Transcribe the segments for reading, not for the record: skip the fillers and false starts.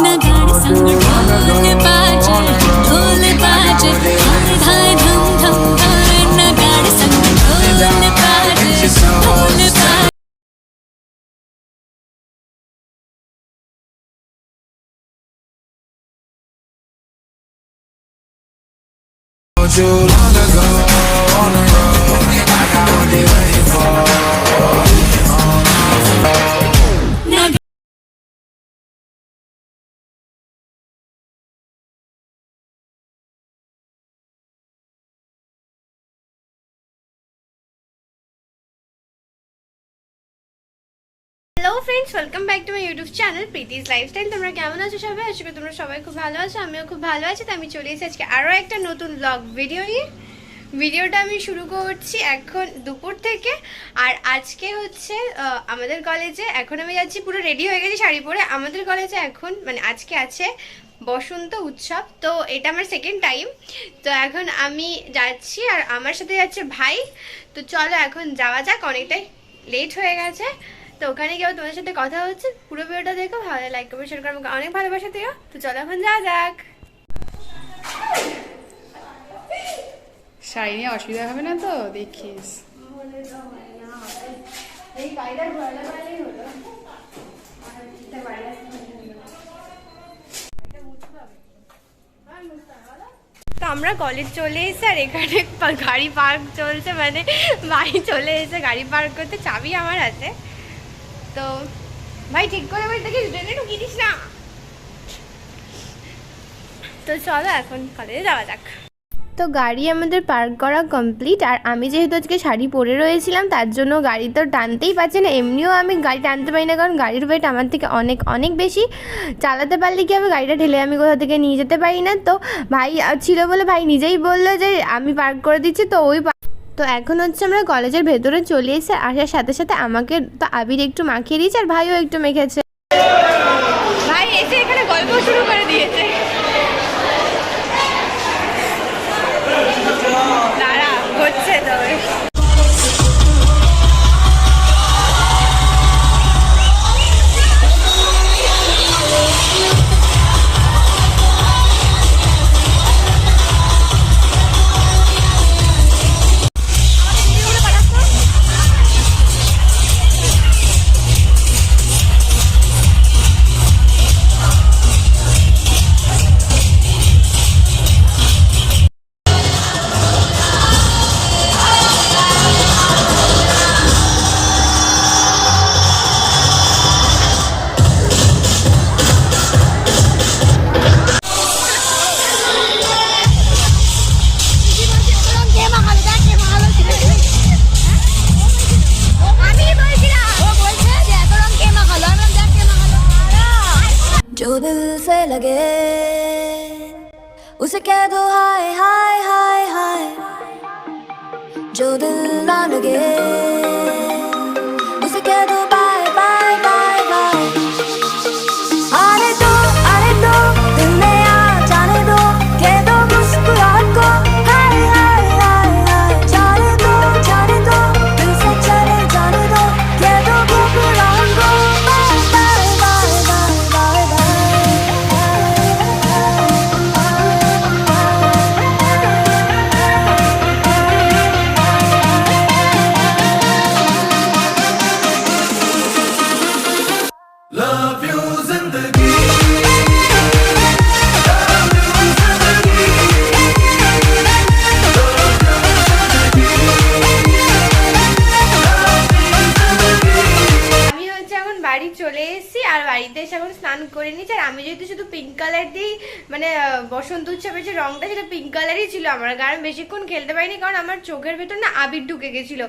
नगाड़े संग ढोल बाजे हाय हाय धम धम हाय नगाड़े संग ढोल बाजे Too long ago on the road, I got what they waiting for. Hello friends welcome back to my YouTube channel Preeti's lifestyle. তোমরা কেমন আছো সবাই? আশা করি তোমরা সবাই খুব ভালো আছো, আমিও খুব ভালো আছি। তো আমি চলে এসেছি আজকে আরও একটা নতুন ব্লগ ভিডিও নিয়ে। ভিডিওটা আমি শুরু করছি এখন দুপুর থেকে। আর আজকে হচ্ছে আমাদের কলেজে, এখন আমি যাচ্ছি পুরো রেডি হয়ে গেছি শাড়ি পরে। আমাদের কলেজে এখন মানে আজকে আছে বসন্ত উৎসব, তো এটা আমার সেকেন্ড টাইম। তো এখন আমি যাচ্ছি আর আমার সাথে যাচ্ছে ভাই। তো চলো এখন যাওয়া যাক, অনেকটাই লেট হয়ে গেছে। তো ওখানে গিয়েও তোমাদের সাথে কথা হচ্ছে। পুরো ভিডিওটা দেখো, ভালো লাইক করবে, শেয়ার করবে, আমাকে অনেক ভালোবাসা দিও। তো চলো এখন যাওয়া যাক। শাড়ি নিয়ে অসুবিধা হবে না তো? দেখিস তো আমরা কলেজ চলে এসে আর এখানে গাড়ি পার্ক চলছে, মানে ভাই চলে এসে গাড়ি পার্ক করতে, চাবি আমার হাতে। তো ভাই ঠিক করে বলি, দেখিস ট্রেনে ঢুকিয়ে দিস না। তো চলো এখন কলেজে যাওয়া যাক। তো গাড়ি আমাদের পার্ক করা কমপ্লিট। আর আমি যেহেতু আজকে শাড়ি পরে রয়েছিলাম তার জন্য গাড়ি তো টানতেই পারছে না। এমনিও আমি গাড়ি টানতে পারি না, কারণ গাড়ির ওয়েট আমার থেকে অনেক অনেক বেশি। চালাতে পারলে কি হবে, গাড়িটা ঠেলে আমি কোথা থেকে নিয়ে যেতে পারি না। তো ভাই ছিল বলে ভাই নিজেই বললো যে আমি পার্ক করে দিচ্ছি। তো তো এখন হচ্ছে আমরা কলেজের ভেতরে চলে এসে আসার সাথে সাথে আমাকে তো আবির একটু মাখিয়ে দিয়েছে আর ভাইও একটু মেখেছে। ভাই এসে এখানে গল্প শুরু করে দিয়েছে। দাঁড়া হচ্ছে তবে जो दिल से लगे उसे कह दो हाय हाय हाय हाय, जो दिल ना लगे उसे कह दो बाय बाय बाय बाय। अरे दो दिल में आ जाने दो, कह दो मुस्कुराहट को हाय हाय हाय हाय। जाने दो दिल से चले जाने दो, कह दो मुस्कुराहट को bye bye bye bye bye Love you zindagi, আমি হচ্ছে এখন বাড়ি চলে এসেছি। আর বাড়িতে এসে এখন স্নান করে নিচ্ছি। আর আমি যেহেতু শুধু পিঙ্ক কালার দিই, মানে বসন্ত উৎসবের যে রংটা সেটা পিঙ্ক কালারই ছিল আমার, কারণ বেশিক্ষণ খেলতে পারিনি, কারণ আমার চোখের ভেতর না আবির ঢুকে গেছিলো।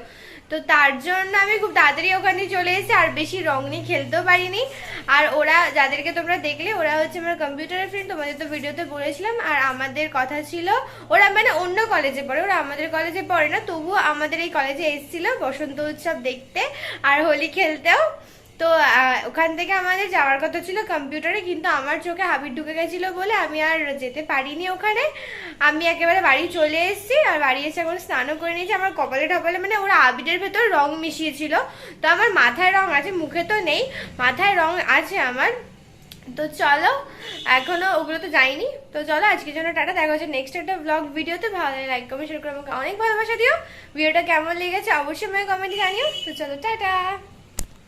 তো তার জন্য আমি খুব তাড়াতাড়ি ওখানে চলে এসেছি, আর বেশি রং নিয়ে খেলতেও পারিনি। আর ওরা যাদেরকে তোমরা দেখলে ওরা হচ্ছে আমার কম্পিউটারের ফ্রেন্ড, তোমাদের তো ভিডিওতে বলেছিলাম। আর আমাদের কথা ছিল ওরা মানে অন্য কলেজে পড়ে, ওরা আমাদের কলেজে পড়ে না, তবুও আমাদের এই কলেজে এসেছিল বসন্ত উৎসব দেখতে আর হোলি খেলতেও। তো ওখান থেকে আমাদের যাওয়ার কথা ছিল কম্পিউটারে, কিন্তু আমার চোখে আবির ঢুকে গেছিলো বলে আমি আর যেতে পারিনি ওখানে। আমি একেবারে বাড়ি চলে এসেছি। আর বাড়ি এসে এখন স্নানও করে নিয়েছি। আমার কপালে টপালে মানে ওরা আবিরের ভেতর রং মিশিয়েছিল, তো আমার মাথায় রং আছে, মুখে তো নেই, মাথায় রং আছে আমার। তো চলো, এখনো ওগুলো তো যাইনি। তো চলো আজকের জন্য টাটা, দেখা হচ্ছে নেক্সট একটা ব্লগ ভিডিওতে। ভালো লাগে লাইক কমেন্ট শেয়ার করে আমাকে অনেক ভালোবাসা দিও। ভিডিওটা কেমন লেগেছে অবশ্যই আমাকে কমেন্টে জানিও। তো চলো টাটা।